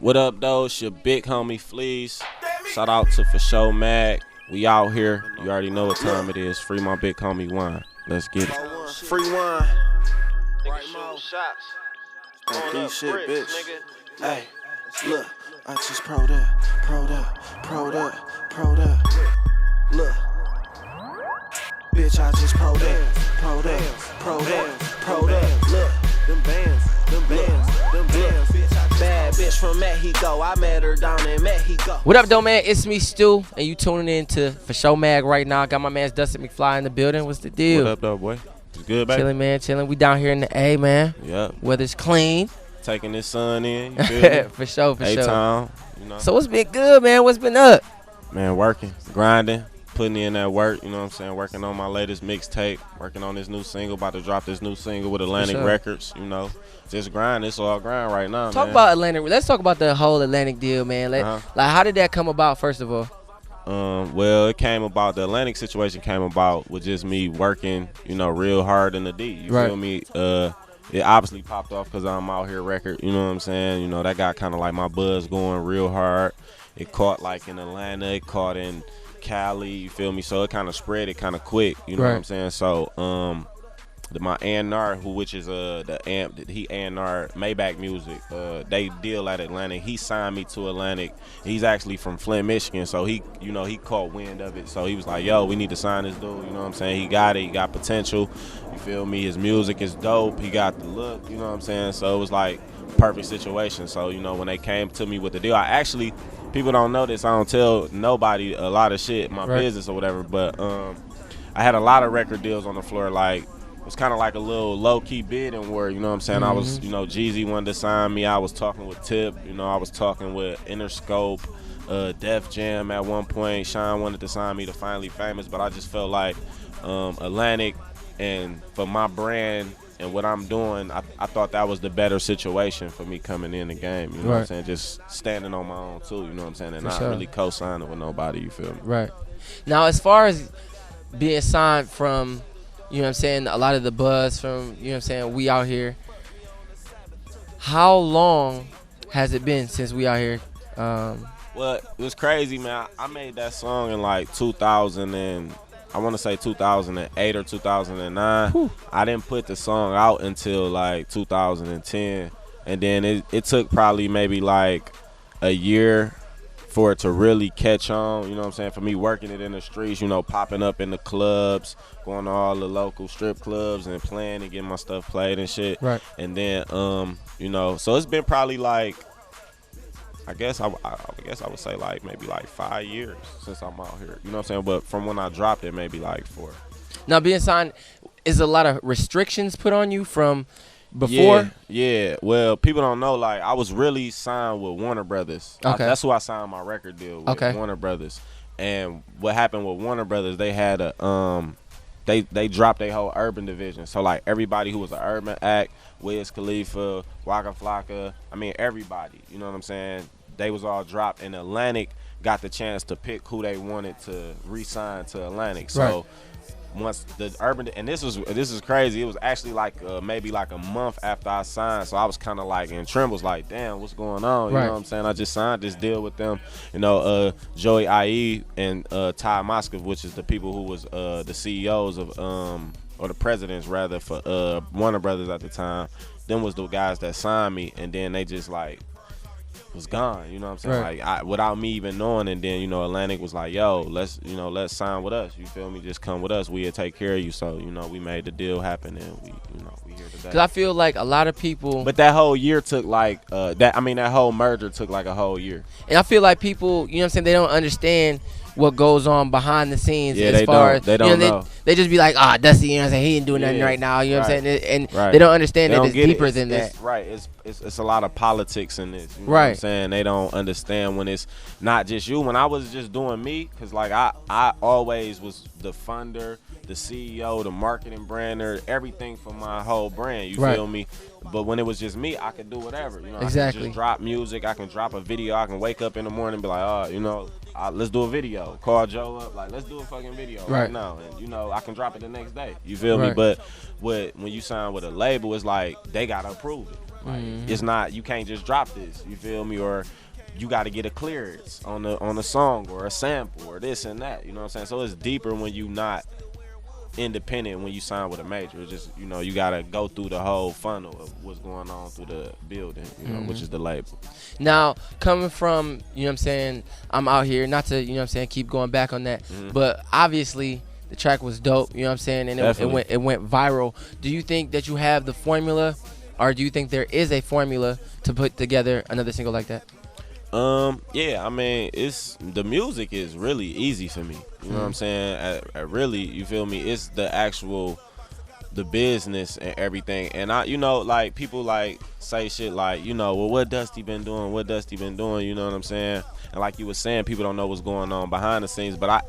What up, though? It's your big homie Fleez. Shout out to For Show Mag. We out here. You already know what time it is. Free my big homie wine. Let's get it. Free wine. Right shooting shots. On Throwing up shit, bricks, bitch. nigga. Hey, look, I just pro'd up. Look, bitch, I just pro'd up. Look, them bands. Bad bitch from Mexico. I met her down in Mexico. What up, though, man? It's me, Stewe, and you tuning in to For Show Mag right now. Got my man Dusty McFly in the building. What's the deal? What up, though, boy? It's good, baby? Chilling, man, chilling. We down here in the A, man. Yep. Weather's clean. Taking this sun in. You feel me? For sure. A-town, you know. So what's been good, man? What's been up? Man, working, grinding, putting in that work, you know what I'm saying? Working on my latest mixtape, working on this new single, about to drop this new single with Atlantic Records, you know. Just grind, it's all grind right now, Talk man. about Atlantic. Let's talk about the whole Atlantic deal, man. Like, how did that come about, first of all? Well, it came about, the Atlantic situation came about with just me working, you know, real hard in the D. You feel me? It obviously popped off because I'm Out Here record, you know what I'm saying? You know, that got kind of like my buzz going real hard. It caught like in Atlanta, it caught in Cali, you feel me? So it kind of spread it kind of quick, you know what I'm saying? So my A&R, which is he A&R Maybach Music, they deal at Atlantic. He signed me to Atlantic. He's actually from Flint, Michigan, so he caught wind of it. So he was like, yo, we need to sign this dude, you know what I'm saying? He got it, he got potential, you feel me? His music is dope, he got the look, you know what I'm saying? So it was like perfect situation. So, you know, when they came to me with the deal, people don't know this, I don't tell nobody a lot of shit, my business or whatever, but I had a lot of record deals on the floor, like, it was kind of like a little low-key bidding war, you know what I'm saying? I was, you know, Jeezy wanted to sign me. I was talking with Tip, you know, I was talking with Interscope, Def Jam at one point. Sean wanted to sign me to Finally Famous, but I just felt like Atlantic, and for my brand and what I'm doing, I thought that was the better situation for me coming in the game, you know what I'm saying? Just standing on my own too, you know what I'm saying? And not really co-signing with nobody, you feel me? Right. Now, as far as being signed from, you know what I'm saying, a lot of the buzz from, you know what I'm saying, We Out Here, how long has it been since We Out Here? Well, it was crazy, man. I made that song in like 2000 and I want to say 2008 or 2009. Whew. I didn't put the song out until like 2010, and then it took probably maybe like a year for it to really catch on, you know what I'm saying, for me working it in the streets, you know, popping up in the clubs, going to all the local strip clubs and playing and getting my stuff played and shit. Right. And then, you know, so it's been probably like, I guess I would say like maybe like 5 years since I'm out here, you know what I'm saying, but from when I dropped it, maybe like 4. Now, being signed, is a lot of restrictions put on you from before? Yeah. Well, people don't know, like, I was really signed with Warner Brothers. That's who I signed my record deal with, Warner Brothers. And what happened with Warner Brothers, they had a they dropped their whole urban division. So like everybody who was an urban act, Wiz Khalifa, Waka Flocka, I mean everybody, you know what I'm saying? They was all dropped, and Atlantic got the chance to pick who they wanted to re-sign to Atlantic. So once the urban, and this is crazy, it was actually like maybe like a month after I signed, so I was kind of like in trembles, like, damn, what's going on? You know what I'm saying? I just signed this deal with them, you know, Joey IE and Ty Moskov, which is the people who was the CEOs of or the presidents rather for Warner Brothers at the time. Them was the guys that signed me, and then they just like was gone, you know what I'm saying? Like without me even knowing, and then, you know, Atlantic was like, yo, let's sign with us, you feel me? Just come with us, we'll take care of you. So, you know, we made the deal happen, and we here today. Because I feel like a lot of people, but that whole year took like that whole merger took like a whole year. And I feel like people, you know what I'm saying, they don't understand what goes on behind the scenes. Yeah, as far as they don't know. They just be like, Dusty, you know what I'm saying, he ain't doing nothing right now, you know what I'm saying, and they don't understand that it's deeper than that. It's a lot of politics in this, you know what I'm saying? They don't understand when it's not just you. When I was just doing me, because like I always was the funder, the CEO, the marketing brander, everything for my whole brand, you feel me? But when it was just me, I could do whatever, you know. I can just drop music, I can drop a video, I can wake up in the morning and be like, you know, let's do a video. Call Joe up, like, let's do a fucking video right now. And, you know, I can drop it the next day. You feel me? But when you sign with a label, it's like they got to approve it. Like, it's not, you can't just drop this, you feel me? Or you got to get a clearance on a song or a sample or this and that, you know what I'm saying? So it's deeper when you not independent when you sign with a major. It's just, you know, you got to go through the whole funnel of what's going on through the building, you know, which is the label. Now, coming from, you know what I'm saying, I'm out here, not to, you know what I'm saying, keep going back on that, but obviously the track was dope, you know what I'm saying, and it went viral. Do you think that you have the formula, or do you think there is a formula to put together another single like that? Yeah, I mean, the music is really easy for me. You know what I'm saying? Really, you feel me? It's the business and everything. And I, you know, like people like say shit like, you know, well, what Dusty been doing? What Dusty been doing? You know what I'm saying? And like you were saying, people don't know what's going on behind the scenes. But I'm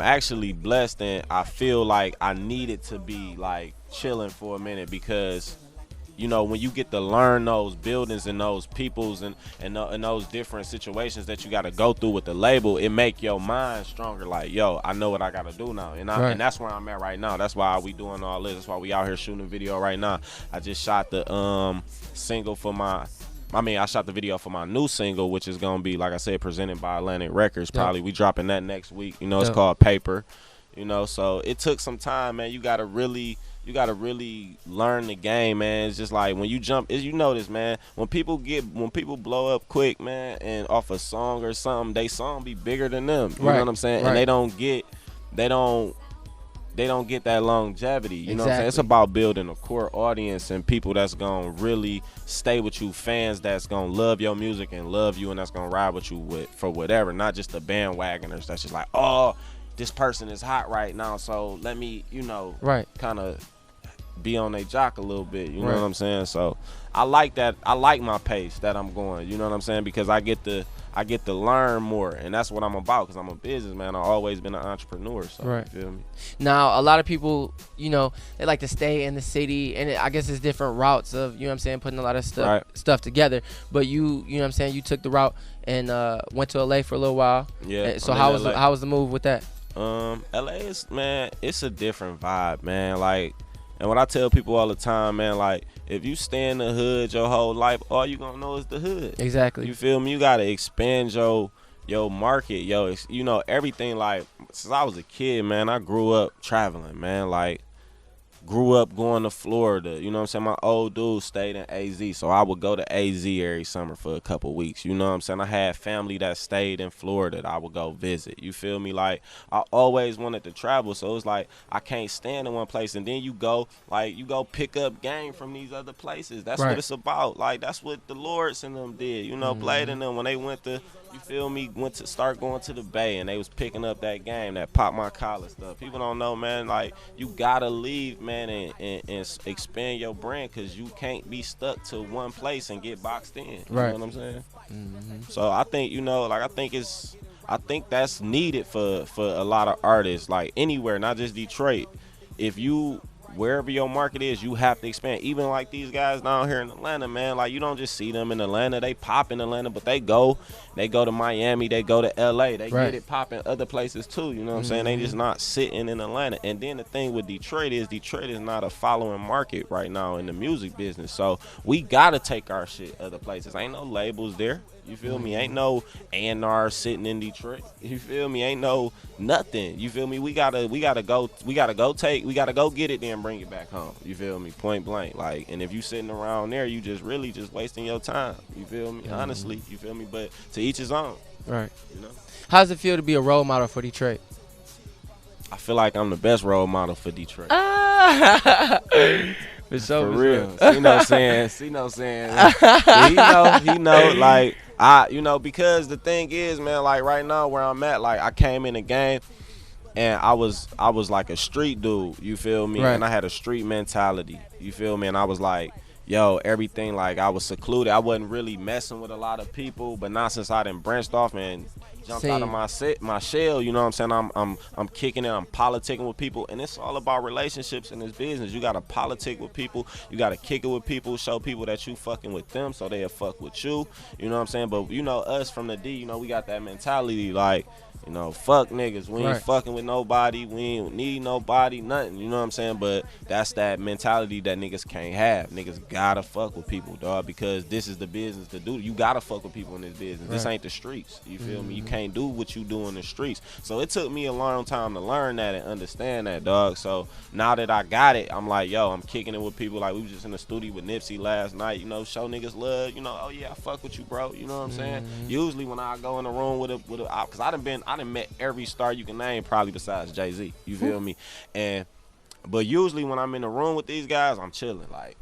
actually blessed, and I feel like I needed to be like chilling for a minute because, you know, when you get to learn those buildings and those peoples and those different situations that you got to go through with the label, it make your mind stronger. Like, yo, I know what I got to do now. And that's where I'm at right now. That's why we doing all this. That's why we out here shooting a video right now. I just shot the single for I shot the video for my new single, which is going to be, like I said, presented by Atlantic Records. Probably we dropping that next week. You know, it's called Paper. You know, so it took some time, man. You got to really learn the game, man. It's just like when you jump, you know this, man. When people blow up quick, man, and off a song or something, they song be bigger than them. You know what I'm saying? And they don't get that longevity. You know what I'm saying? It's about building a core audience and people that's gonna really stay with you, fans that's gonna love your music and love you, and that's gonna ride with you for whatever, not just the bandwagoners that's just like, oh, this person is hot right now, so let me, you know, kind of be on their jock a little bit, you know what I'm saying? So I like that. I like my pace that I'm going, you know what I'm saying? Because I get to learn more, and that's what I'm about, because I'm a businessman. I've always been an entrepreneur, so you feel me? Now, a lot of people, you know, they like to stay in the city, and I guess it's different routes of, you know what I'm saying, putting a lot of stuff together. But you know what I'm saying, you took the route and went to LA for a little while. Yeah. So how was the move with that? LA is, man, it's a different vibe, man. Like, and what I tell people all the time, man, like, if you stay in the hood your whole life, all you gonna know is the hood. Exactly. You feel me? You gotta expand your market, you know, everything. Like, since I was a kid, man, I grew up traveling, man. Like, grew up going to Florida, you know what I'm saying? My old dude stayed in AZ, so I would go to AZ every summer for a couple weeks, you know what I'm saying? I had family that stayed in Florida that I would go visit, you feel me? Like, I always wanted to travel, so it's like I can't stand in one place, and then you go pick up game from these other places. That's what it's about. Like, that's what the Lords and them did, you know, Blade and them, when they went to, you feel me, went to start going to the Bay, and they was picking up that game, that pop my collar stuff. People don't know, man, like, you gotta leave, man, and expand your brand, because you can't be stuck to one place and get boxed in. You know what I'm saying? So I think, you know, like, I think that's needed for a lot of artists, like, anywhere, not just Detroit. Wherever your market is, you have to expand. Even like these guys down here in Atlanta, man, like, you don't just see them in Atlanta. They pop in Atlanta, but they go to Miami, they go to LA, they get it popping other places too, you know what I'm saying? They just not sitting in Atlanta. And then the thing with Detroit is not a following market right now in the music business. So we gotta take our shit other places. Ain't no labels there. You feel me? Ain't no A&R sitting in Detroit. You feel me? Ain't no nothing. You feel me? We gotta go get it, then bring it back home. You feel me? Point blank. Like, and if you sitting around there, you just really just wasting your time. You feel me? Honestly, you feel me? But to each his own. Right. You know? How does it feel to be a role model for Detroit? I feel like I'm the best role model for Detroit. For real. See no saying. He know, like, you know, because the thing is, man, like, right now where I'm at, like, I came in the game and I was like a street dude, you feel me? And I had a street mentality, you feel me? And I was like, yo, everything, like, I was secluded. I wasn't really messing with a lot of people, but now since I done branched off and jumped out of my shell. You know what I'm saying? I'm kicking it. I'm politicking with people, and it's all about relationships in this business. You gotta politic with people. You gotta kick it with people. Show people that you fucking with them, so they'll fuck with you. You know what I'm saying? But you know us from the D. You know we got that mentality like. You know, fuck niggas. We ain't fucking with nobody. We ain't need nobody, nothing. You know what I'm saying? But that's that mentality that niggas can't have. Niggas gotta fuck with people, dog, because this is the business to do. You gotta fuck with people in this business. This ain't the streets. You feel me? You can't do what you do in the streets. So it took me a long time to learn that and understand that, dog. So now that I got it, I'm like, yo, I'm kicking it with people. Like, we was just in the studio with Nipsey last night, you know, show niggas love, you know, oh yeah, I fuck with you, bro. You know what I'm saying? Usually when I go in the room with a cause I done met every star you can name probably besides Jay-Z. You feel me? But usually when I'm in the room with these guys, I'm chilling, like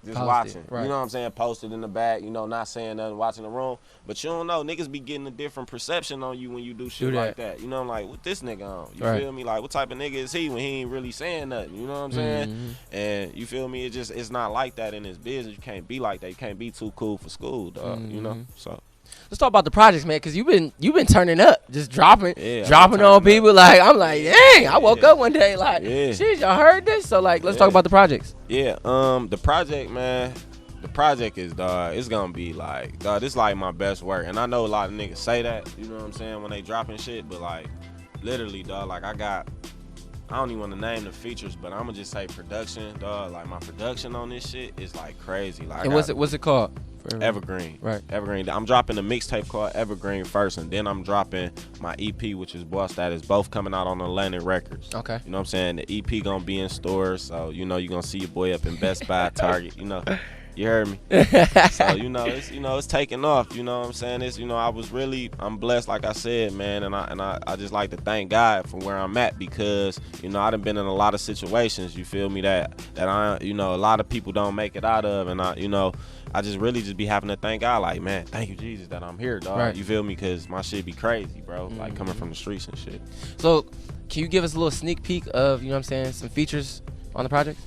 just watching. You know what I'm saying? Posted in the back, you know, not saying nothing, watching the room. But you don't know, niggas be getting a different perception on you when you do shit like that. You know, I'm like, what this nigga on? You feel me? Like, what type of nigga is he when he ain't really saying nothing? You know what I'm saying? And you feel me? It's not like that in this business. You can't be like that. You can't be too cool for school, dog. You know? So let's talk about the projects, man, because you've been turning up, just dropping on people. Like, I'm like, dang, I woke up one day like, shit, y'all heard this? So like, let's talk about the projects. The project, man. The project is, dog, it's gonna be like, dog, this like my best work. And I know a lot of niggas say that, you know what I'm saying, when they dropping shit, but like, literally, dog, like I don't even want to name the features, but I'm gonna just say production, dog. Like my production on this shit is like crazy. Like, and what's it called? Evergreen. Right. Evergreen. I'm dropping a mixtape called Evergreen first, and then I'm dropping my EP, which is Boss Status, both coming out on Atlantic Records. Okay. You know what I'm saying? The EP gonna be in stores, so you know you're gonna see your boy up in Best Buy, Target, you know. You heard me? So, you know, it's taking off, you know what I'm saying? It's, you know, I'm blessed, like I said, man, and I just like to thank God for where I'm at, because, you know, I done been in a lot of situations, you feel me, that I, you know, a lot of people don't make it out of, and I just really just be having to thank God, like, man, thank you, Jesus, that I'm here, dog. You feel me? Because my shit be crazy, bro, like coming from the streets and shit. So, can you give us a little sneak peek of, you know what I'm saying, some features on the project?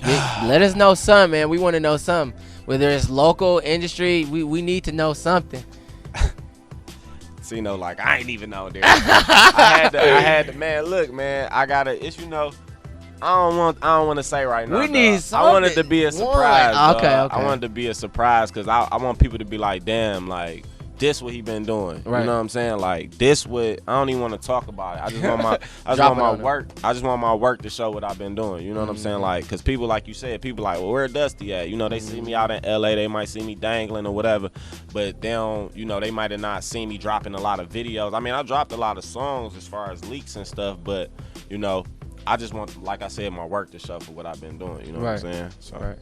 Let us know some, man. We want to know some. Whether it's local, industry, we need to know something. So, you know, like, I ain't even know there. I had to, man, look, man, it's, you know, I don't want to say right now. We need something. I want it to be a surprise. Okay. I want it to be a surprise, because I want people to be like, damn, like, this what he been doing. You know what I'm saying? Like, this what, I don't even want to talk about it. I just want my work. I just want my work to show what I've been doing. You know what I'm saying? Like, because people, like you said, people like, well, where Dusty at? You know, they see me out in LA, they might see me dangling or whatever, but they don't, you know, they might have not seen me dropping a lot of videos. I mean, I dropped a lot of songs as far as leaks and stuff, but, you know, I just want, like I said, my work to show for what I've been doing. You know what I'm saying? So.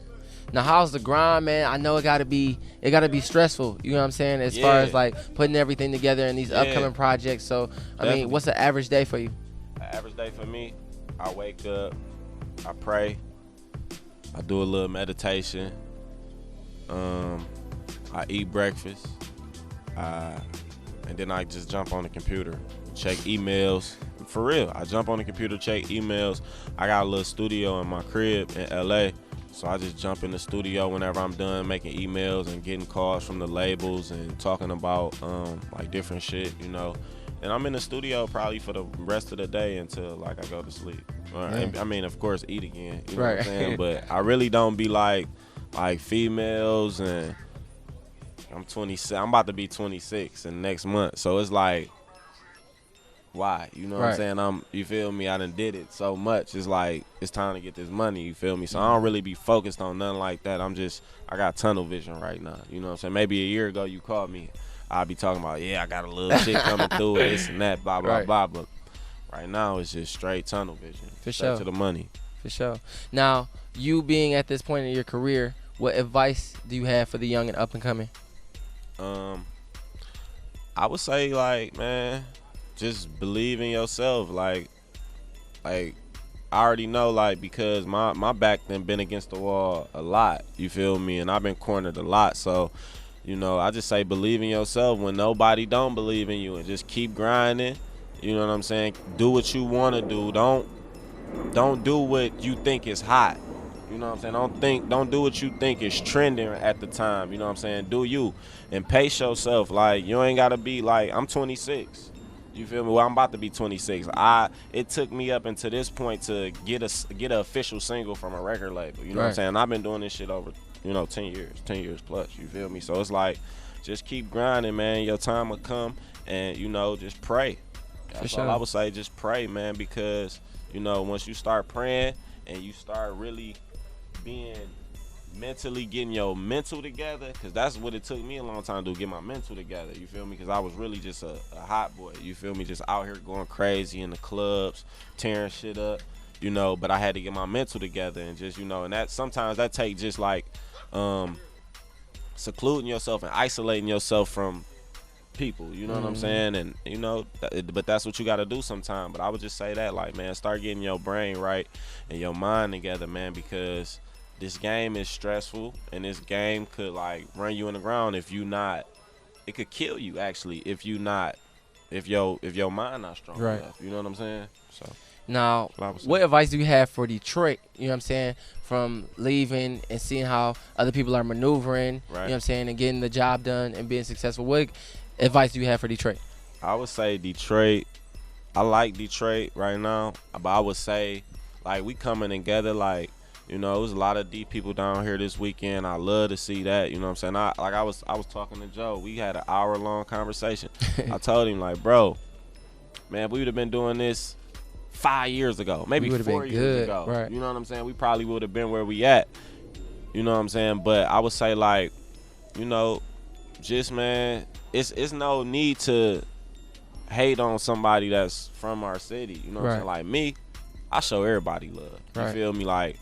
Now, how's the grind, man? I know it gotta be stressful. You know what I'm saying? As far as like putting everything together in these upcoming projects. So, I mean, what's an average day for you? An average day for me, I wake up, I pray, I do a little meditation, I eat breakfast, and then I just jump on the computer, check emails. For real, I jump on the computer, check emails. I got a little studio in my crib in LA. So I just jump in the studio whenever I'm done making emails and getting calls from the labels and talking about like different shit, you know. And I'm in the studio probably for the rest of the day until like I go to sleep. I mean, of course, eat again. You know what I'm saying? But I really don't be like females, and I'm 26. I'm about to be 26 in next month. So it's like, why? You know what I'm saying? You feel me? I done did it so much. It's like, it's time to get this money, you feel me? So I don't really be focused on nothing like that. I got tunnel vision right now. You know what I'm saying? Maybe a year ago you called me, I'll be talking about, I got a little shit coming through, this and that, blah, blah, blah. But right now it's just straight tunnel vision. For sure. To the money. For sure. Now, you being at this point in your career, what advice do you have for the young and up and coming? I would say, like, man, just believe in yourself. Like I already know, like, because my back then been against the wall a lot, you feel me, and I've been cornered a lot. So, you know, I just say believe in yourself when nobody don't believe in you, and just keep grinding. You know what I'm saying? Do what you want to do. Don't do what you think is hot. You know what I'm saying? Don't do what you think is trending at the time. You know what I'm saying? Do you and pace yourself. Like you ain't gotta be like I'm 26. You feel me? Well, I'm about to be 26. It took me up until this point to get an official single from a record label. You know what I'm saying? I've been doing this shit over 10 years plus. You feel me? So it's like just keep grinding, man. Your time will come, and just pray. That's all I would say. Just pray, man, because once you start praying and you start really being mentally getting your mental together, because that's what it took me a long time to do, get my mental together. You feel me? Because I was really just a hot boy. You feel me? Just out here going crazy in the clubs, tearing shit up. But I had to get my mental together and just and that sometimes that take just like secluding yourself and isolating yourself from people, you know what I'm saying? And but that's what you got to do sometimes. But I would just say that, like, man, start getting your brain right and your mind together, man, because this game is stressful, and this game could like run you in the ground if you not. It could kill you actually if your mind not strong enough. You know what I'm saying? So now, what advice do you have for Detroit? You know what I'm saying? From leaving and seeing how other people are maneuvering, you know what I'm saying, and getting the job done and being successful. What advice do you have for Detroit? I would say Detroit. I like Detroit right now, but I would say like we coming together like. There's a lot of deep people down here this weekend. I love to see that. You know what I'm saying? I was talking to Joe. We had an hour-long conversation. I told him, like, bro, man, we would have been doing this 5 years ago, maybe 4 years ago. Right. You know what I'm saying? We probably would have been where we at. You know what I'm saying? But I would say, like, just, man, it's no need to hate on somebody that's from our city. You know what I'm saying? Like me, I show everybody love. You feel me? Like,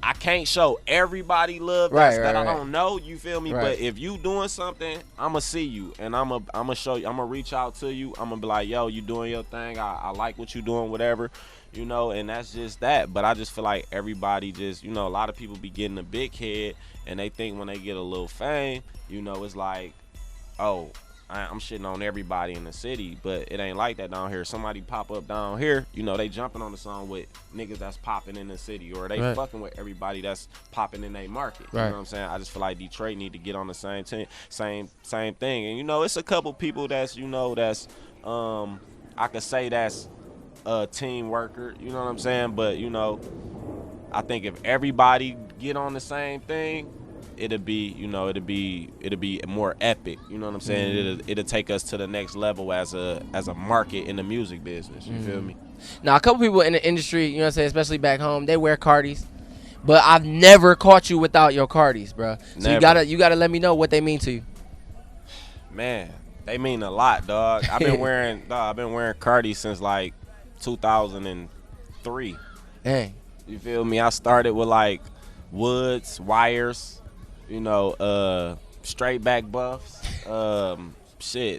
I can't show everybody love that I don't know, you feel me? But if you doing something, I'ma see you and I'ma show you, I'ma reach out to you. I'ma be like, yo, you doing your thing. I like what you doing, whatever, and that's just that. But I just feel like everybody just, a lot of people be getting a big head and they think when they get a little fame, it's like, oh, I'm shitting on everybody in the city, but it ain't like that down here. Somebody pop up down here, they jumping on the song with niggas that's popping in the city, or they fucking with everybody that's popping in their market. You know what I'm saying? I just feel like Detroit need to get on the same team, same thing. And it's a couple people that's that's I could say that's a team worker. You know what I'm saying? But I think if everybody get on the same thing, it'll be more epic. You know what I'm saying? It'll take us to the next level as a market in the music business. You feel me? Now, a couple people in the industry, you know what I'm saying, especially back home, they wear Cartis, but I've never caught you without your Cartis, bro. So you gotta let me know what they mean to you. Man, they mean a lot, dog. I've been wearing Cartis since like 2003. Dang. You feel me? I started with like woods, wires. Straight back buffs,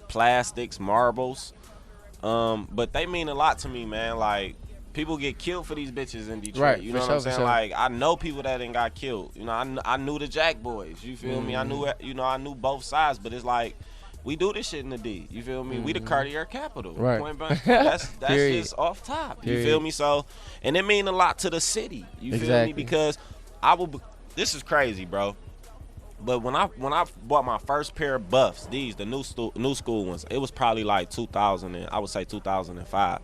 plastics, marbles. But they mean a lot to me, man. Like, people get killed for these bitches in Detroit. You know what I'm saying? Sure. Like, I know people that ain't got killed. I knew the Jack Boys. You feel me? I knew both sides. But it's like, we do this shit in the D. You feel me? We the Cartier capital. Right. Point blank. That's just off top. You feel me? So, and it mean a lot to the city. You feel me? Because this is crazy, bro. But when I bought my first pair of buffs, the new school ones, it was probably like 2005.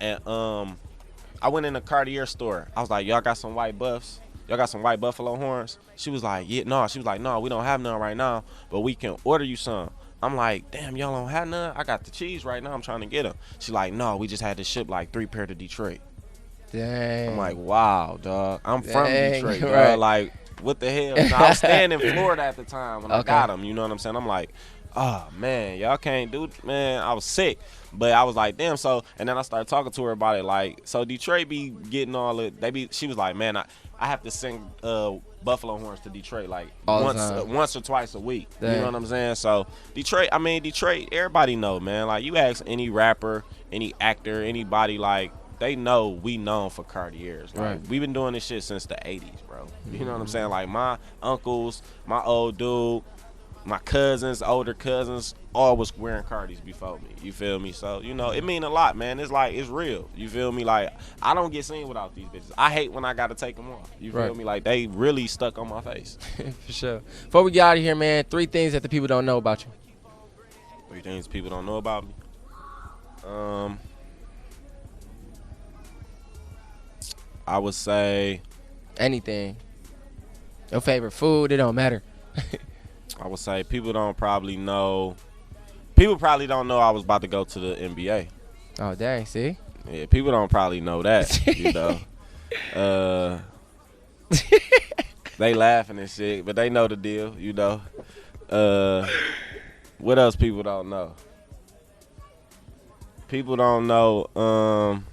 And I went in the Cartier store. I was like, y'all got some white buffs? Y'all got some white buffalo horns? She was like, yeah, no. She was like, no, we don't have none right now, but we can order you some. I'm like, damn, y'all don't have none? I got the cheese right now. I'm trying to get them. She's like, no, we just had to ship like 3 pair to Detroit. Dang. I'm like, wow, dog. I'm from Detroit, dog. Like, what the hell? I was staying in Florida at the time when I got them. You know what I'm saying? I'm like, oh, man, y'all can't do it. Man, I was sick. But I was like, damn. So, and then I started talking to her about it. Like, so Detroit be getting all it. She was like, man, I have to sing buffalo horns to Detroit like once or twice a week. Dang. You know what I'm saying? So Detroit, everybody know, man. Like, you ask any rapper, any actor, anybody, like, they know we known for Cartiers. Like, we've been doing this shit since the 80s, bro. You know what I'm saying? Like, my uncles, my old dude, my cousins, older cousins, all was wearing Cartis before me. You feel me? So, you know, it mean a lot, man. It's like, it's real. You feel me? Like, I don't get seen without these bitches. I hate when I got to take them off. You feel me? Like, they really stuck on my face. For sure. Before we get out of here, man, 3 things that the people don't know about you. 3 things people don't know about me. I would say anything. Your favorite food, it don't matter. I would say people probably don't know I was about to go to the NBA. Oh, dang, see? Yeah, people don't probably know that, you know. They laughing and shit, but they know the deal, you know. What else people don't know? People don't know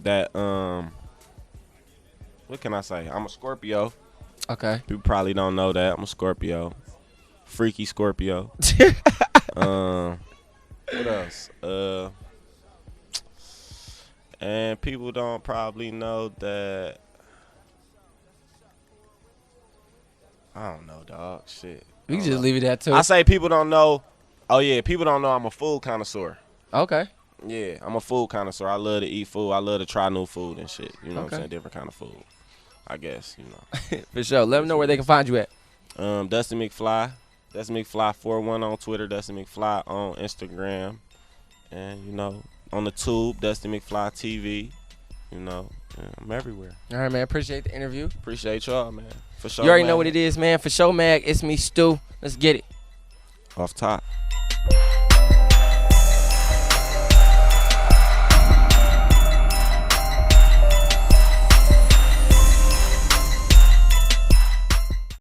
that what can I say? I'm a Scorpio. Okay. People probably don't know that. I'm a Scorpio. Freaky Scorpio. What else? And people don't probably know that. I don't know, dog. Shit. We can just leave it at 2. I say people don't know. Oh, yeah. People don't know I'm a food connoisseur. Okay. Yeah, I'm a food connoisseur. I love to eat food. I love to try new food and shit. You know what I'm saying? Different kind of food. I guess, you know. For sure. Let them know where they can find you at. Dusty McFly. Dusty McFly 41 on Twitter. Dusty McFly on Instagram. And, you know, on the tube, Dusty McFly TV. You know, I'm everywhere. All right, man. Appreciate the interview. Appreciate y'all, man. For sure. You already know what it is, man. For sure, Mag. It's me, Stewe. Let's get it. Off top.